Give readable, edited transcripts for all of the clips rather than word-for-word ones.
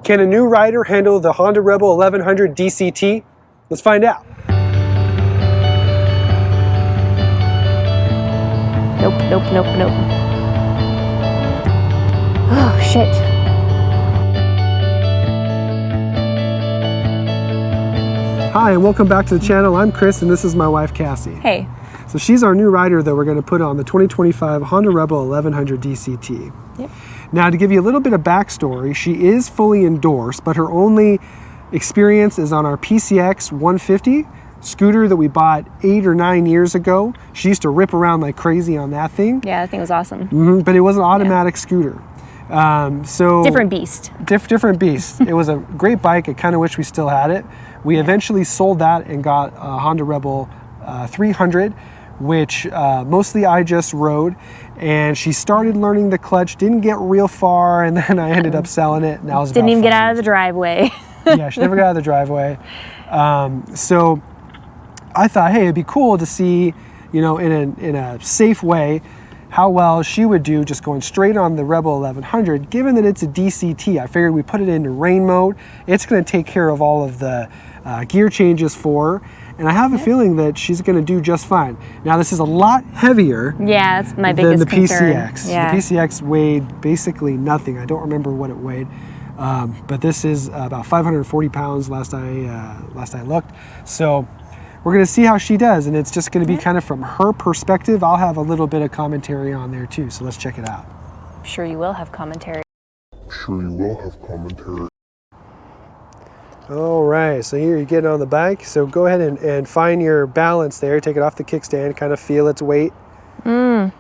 Can a new rider handle the Honda Rebel 1100 DCT? Let's find out. Nope, nope, nope, nope. Oh, shit. Hi, and welcome back to the channel. I'm Chris, and this is my wife, Cassie. Hey. So she's our new rider that we're going to put on the 2025 Honda Rebel 1100 DCT. Yep. Now, to give you a little bit of backstory, she is fully endorsed, but her only experience is on our PCX 150 scooter that we bought 8 or 9 years ago. She used to rip around like crazy on that thing. Yeah, that thing was awesome. But it was an automatic scooter. So different beast. Different beast. It was a great bike. I kind of wish we still had it. We eventually sold that and got a Honda Rebel 300, which mostly I just rode. And she started learning the clutch, didn't get real far, and then I ended up selling it. And that was didn't even get out of the driveway. Yeah, she never got out of the driveway. So I thought, hey, it'd be cool to see, you know, in a safe way, how well she would do just going straight on the Rebel 1100. Given that it's a DCT, I figured we put it into rain mode. It's going to take care of all of the gear changes for her. And I have a feeling that she's going to do just fine. Now, this is a lot heavier yeah, that's my biggest than the concern. PCX. Yeah. The PCX weighed basically nothing. I don't remember what it weighed. But this is about 540 pounds last I looked. So we're going to see how she does, and it's just going to be kind of from her perspective. I'll have a little bit of commentary on there too, so let's check it out. I'm sure you will have commentary. All right, so here you're getting on the bike. So go ahead and find your balance there. Take it off the kickstand, kind of feel its weight. How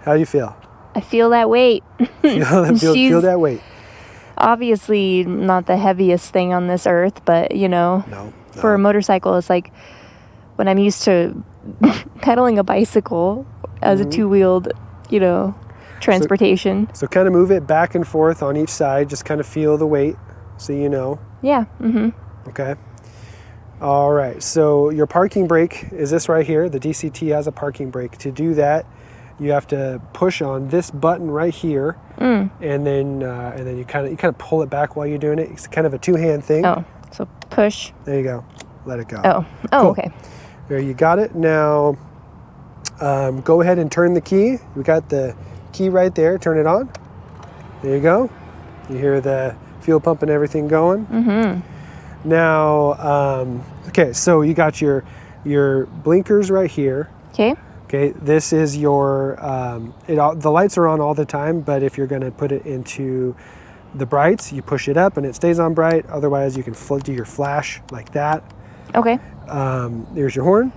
do you feel? I feel that weight. Feel that weight. Obviously not the heaviest thing on this earth, but you know, No. For a motorcycle, it's like when I'm used to pedaling a bicycle as a two-wheeled, you know, transportation. So kind of move it back and forth on each side. Just kind of feel the weight, so you know. Yeah. Okay. All right. So your parking brake is this right here. The DCT has a parking brake. To do that, you have to push on this button right here, and then you kind of pull it back while you're doing it. It's kind of a two-hand thing. Oh, so push. There you go. Let it go. Oh, Cool. okay. There, you got it. Now, go ahead and turn the key. We got the key right there. Turn it on. There you go. You hear the fuel pump and everything going. Now, okay, so you got your blinkers right here. Okay. Okay, this is your, the lights are on all the time, but if you're gonna put it into the brights, you push it up and it stays on bright. Otherwise, you can do your flash like that. Okay. There's your horn.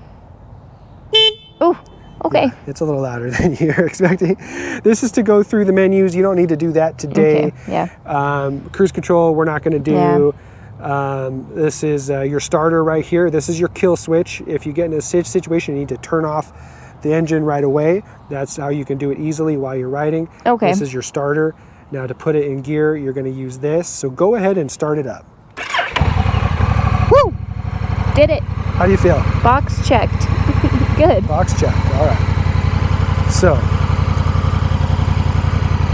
Oh, okay. Yeah, it's a little louder than you're expecting. This is to go through the menus. You don't need to do that today. Okay, yeah. Cruise control, we're not gonna do. This is your starter right here. This is your kill switch. If you get in a situation, you need to turn off the engine right away. That's how you can do it easily while you're riding. Okay. This is your starter. Now to put it in gear, you're going to use this. So go ahead and start it up. Woo! Did it. How do you feel? Box checked. Good. Box checked. All right. So,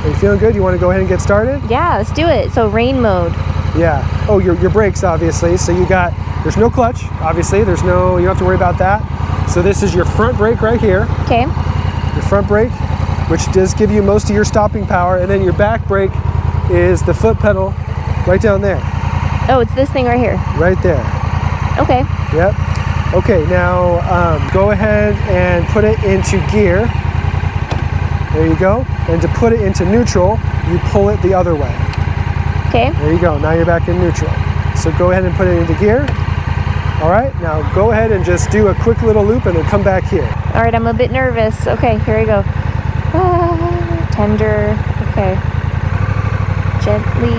are you feeling good? You want to go ahead and get started? Yeah, let's do it. So rain mode. Yeah. Oh, your brakes, obviously. So there's no clutch, obviously. You don't have to worry about that. So this is your front brake right here. Okay. Your front brake, which does give you most of your stopping power. And then your back brake is the foot pedal right down there. Oh, it's this thing right here. Right there. Okay. Yep. Okay, now go ahead and put it into gear. There you go. And to put it into neutral, you pull it the other way. Okay. There you go. Now you're back in neutral. So go ahead and put it into gear. All right, now go ahead and just do a quick little loop and then come back here. All right, I'm a bit nervous. Okay, here we go. Tender. Okay. Gently.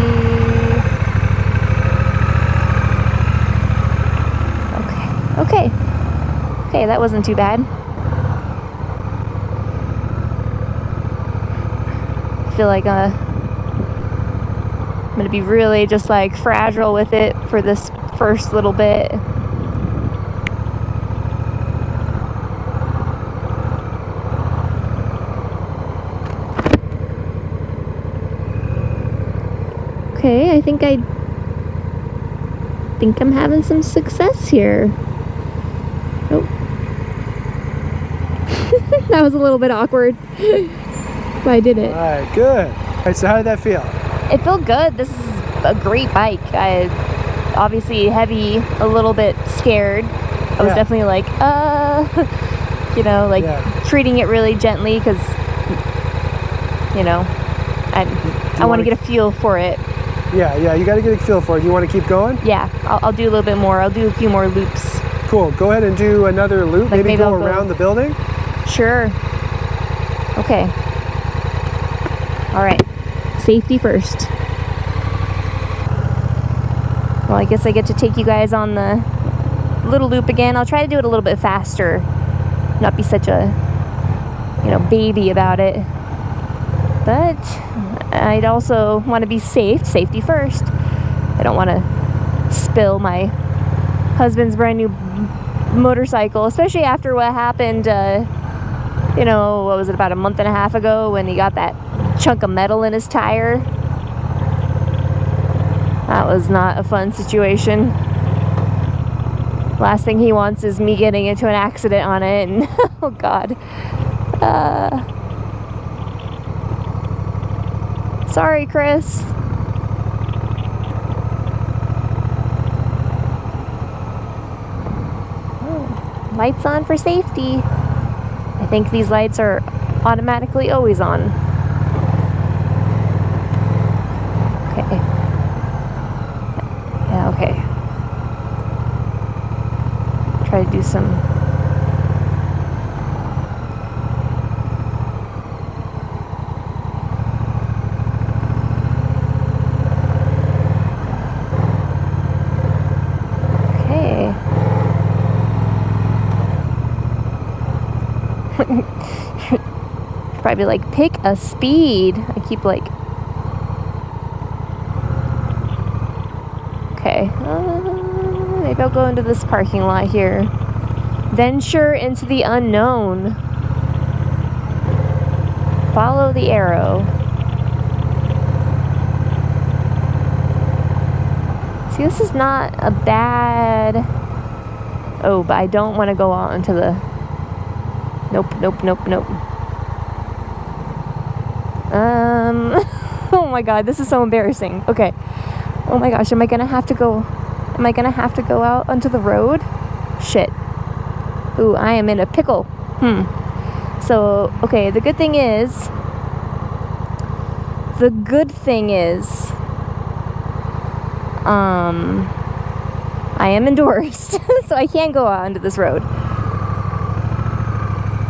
Okay. Okay, that wasn't too bad. I feel like I'm gonna be really just like fragile with it for this first little bit. Okay, I think I think I'm having some success here. Oh. That was a little bit awkward. But I did it. All right, good. All right, so how did that feel? It felt good. This is a great bike. I obviously heavy, a little bit scared. I was definitely like, you know, like treating it really gently because, you know, I want to get a feel for it. Yeah, you got to get a feel for it. You want to keep going? Yeah, I'll do a little bit more. I'll do a few more loops. Cool. Go ahead and do another loop. Like maybe go around the building. Sure. Okay. All right. Safety first. Well, I guess I get to take you guys on the little loop again. I'll try to do it a little bit faster. Not be such a, you know, baby about it. But I'd also want to be safe. Safety first. I don't want to spill my husband's brand new motorcycle, especially after what happened, you know, what was it, about a month and a half ago when he got that chunk of metal in his tire. That was not a fun situation. Last thing he wants is me getting into an accident on it, and oh god. Sorry, Chris. Lights on for safety. I think these lights are automatically always on. Okay. Yeah, okay. Try to do some... Okay. Probably like, pick a speed. I keep like... Okay. Maybe I'll go into this parking lot here. Venture into the unknown. Follow the arrow. See, this is not a bad... Oh, but I don't want to go out into the... Nope. Oh my god, this is so embarrassing. Okay. Oh my gosh, am I gonna have to go out onto the road? Shit. Ooh, I am in a pickle. So, okay, the good thing is, I am endorsed, so I can't go out onto this road.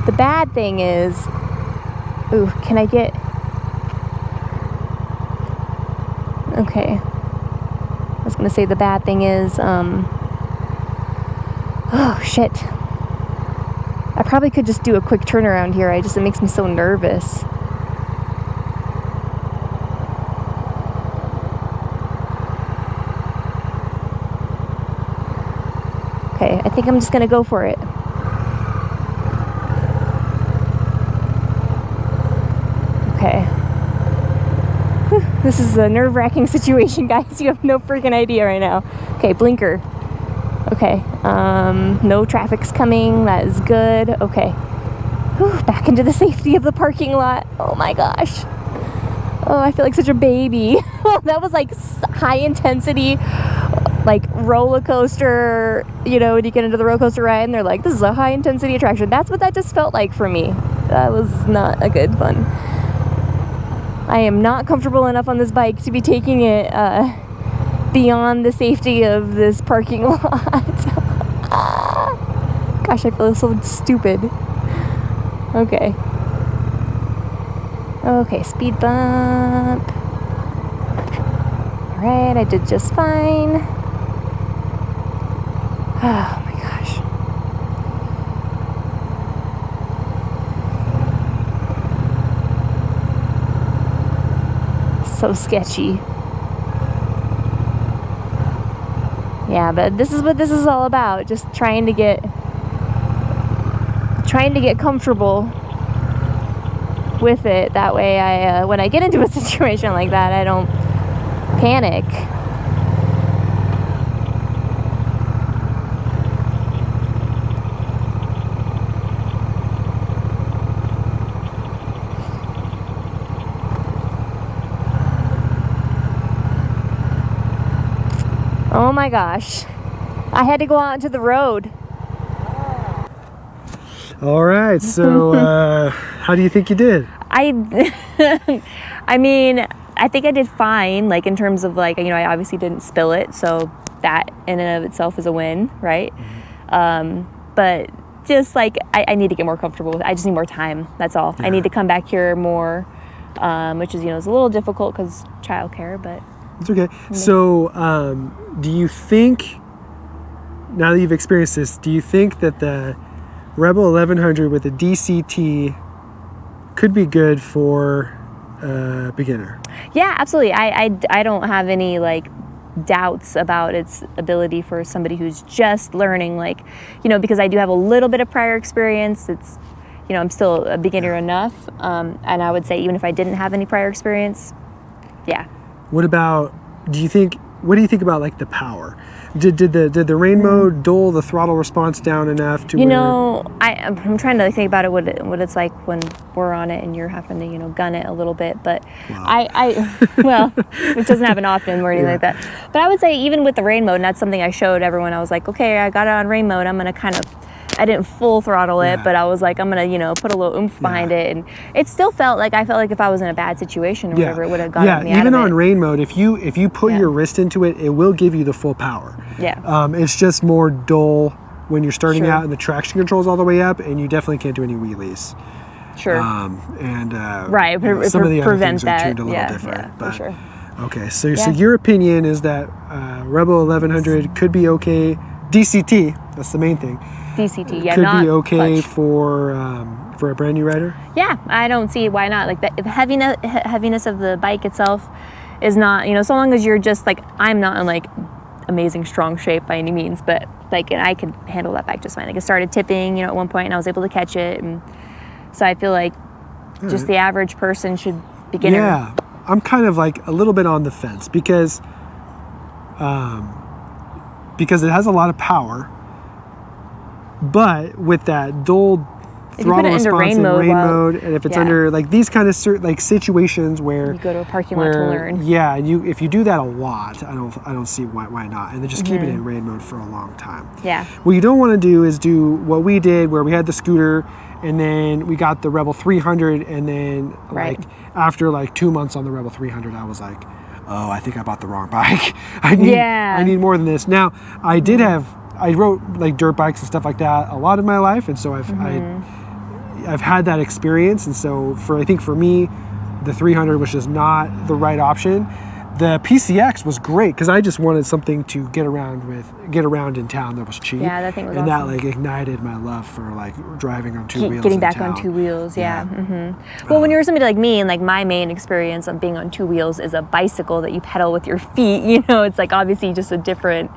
The bad thing is, ooh, can I get... Okay. I was gonna say the bad thing is, oh, shit. I probably could just do a quick turnaround here. It makes me so nervous. Okay, I think I'm just gonna go for it. Okay. Whew, this is a nerve-wracking situation, guys. You have no freaking idea right now. Okay, blinker. Okay, no traffic's coming. That is good. Okay. Whew, back into the safety of the parking lot. Oh my gosh. Oh, I feel like such a baby. That was like high intensity, like roller coaster, you know, when you get into the roller coaster ride and they're like, this is a high intensity attraction. That's what that just felt like for me. That was not a good fun. I am not comfortable enough on this bike to be taking it beyond the safety of this parking lot. Gosh, I feel so stupid. Okay. Okay, speed bump. Alright, I did just fine. Oh my gosh. So sketchy. Yeah, but this is what this is all about. Just trying to get comfortable with it. That way I when I get into a situation like that, I don't panic. Oh my gosh. I had to go out into the road. All right, so how do you think you did? I mean, I think I did fine, like in terms of like, you know, I obviously didn't spill it, so that in and of itself is a win, right? But just like, I need to get more comfortable with it. I just need more time, that's all. Yeah. I need to come back here more, which is, you know, it's a little difficult because childcare, but. It's okay. So do you think, now that you've experienced this, do you think that the Rebel 1100 with a DCT could be good for a beginner? Yeah, absolutely. I don't have any like doubts about its ability for somebody who's just learning, like, you know, because I do have a little bit of prior experience. It's, you know, I'm still a beginner enough. And I would say even if I didn't have any prior experience, yeah. What do you think about like the power? Did the rain mode dull the throttle response down enough to? You know, I'm trying to think about it, what it's like when we're on it and you're having to, you know, gun it a little bit. But wow. Well, it doesn't happen often or anything like that. But I would say even with the rain mode, and that's something I showed everyone. I was like, okay, I got it on rain mode. I'm gonna kind of. I didn't full throttle it, but I was like, I'm gonna, you know, put a little oomph behind it, and it still felt like if I was in a bad situation or whatever, it would have gotten me out of it. Even on rain mode, if you put your wrist into it, it will give you the full power. Yeah. It's just more dull when you're starting out and the traction control's all the way up, and you definitely can't do any wheelies. Sure. Right. You know, some of the other things are tuned a little different. Yeah, but, for sure. Okay, so your opinion is that Rebel 1100 could be okay. DCT, that's the main thing. DCT, yeah, could not be okay clutch. For a brand new rider. Yeah, I don't see why not. Like the heaviness of the bike itself is not, you know, so long as you're just like, I'm not in like amazing strong shape by any means, but like, and I could handle that bike just fine. Like it started tipping, you know, at one point, and I was able to catch it, and so I feel like just the average person should begin. Yeah, I'm kind of like a little bit on the fence because it has a lot of power. But with that dull throttle response in rain mode, and if it's under like these kind of like situations where you go to a parking lot to learn, and if you do that a lot, I don't see why not, and then just keep it in rain mode for a long time. Yeah. What you don't want to do is do what we did, where we had the scooter, and then we got the Rebel 300, and then like after like 2 months on the Rebel 300, I was like, oh, I think I bought the wrong bike. I need more than this. Now I rode like dirt bikes and stuff like that a lot of my life, and so I've had that experience, and so I think for me, the 300 was just not the right option. The PCX was great because I just wanted something to get around in town that was cheap. Yeah, that thing was awesome. And that like ignited my love for like driving on two wheels. Getting back on two wheels, Well, when you're somebody like me, and like my main experience of being on two wheels is a bicycle that you pedal with your feet. You know, it's like obviously just a different.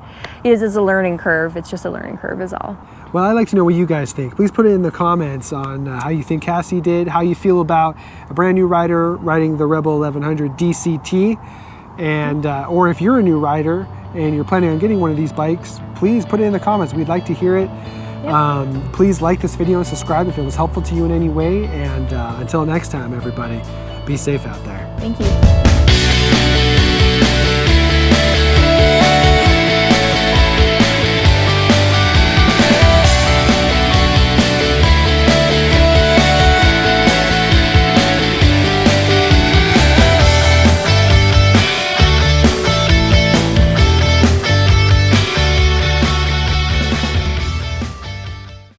It's a learning curve. It's just a learning curve, is all. Well, I'd like to know what you guys think. Please put it in the comments on how you think Cassie did, how you feel about a brand new rider riding the Rebel 1100 DCT. And or if you're a new rider and you're planning on getting one of these bikes, please put it in the comments. We'd like to hear it. Please like this video and subscribe if it was helpful to you in any way. And until next time, everybody, be safe out there. Thank you.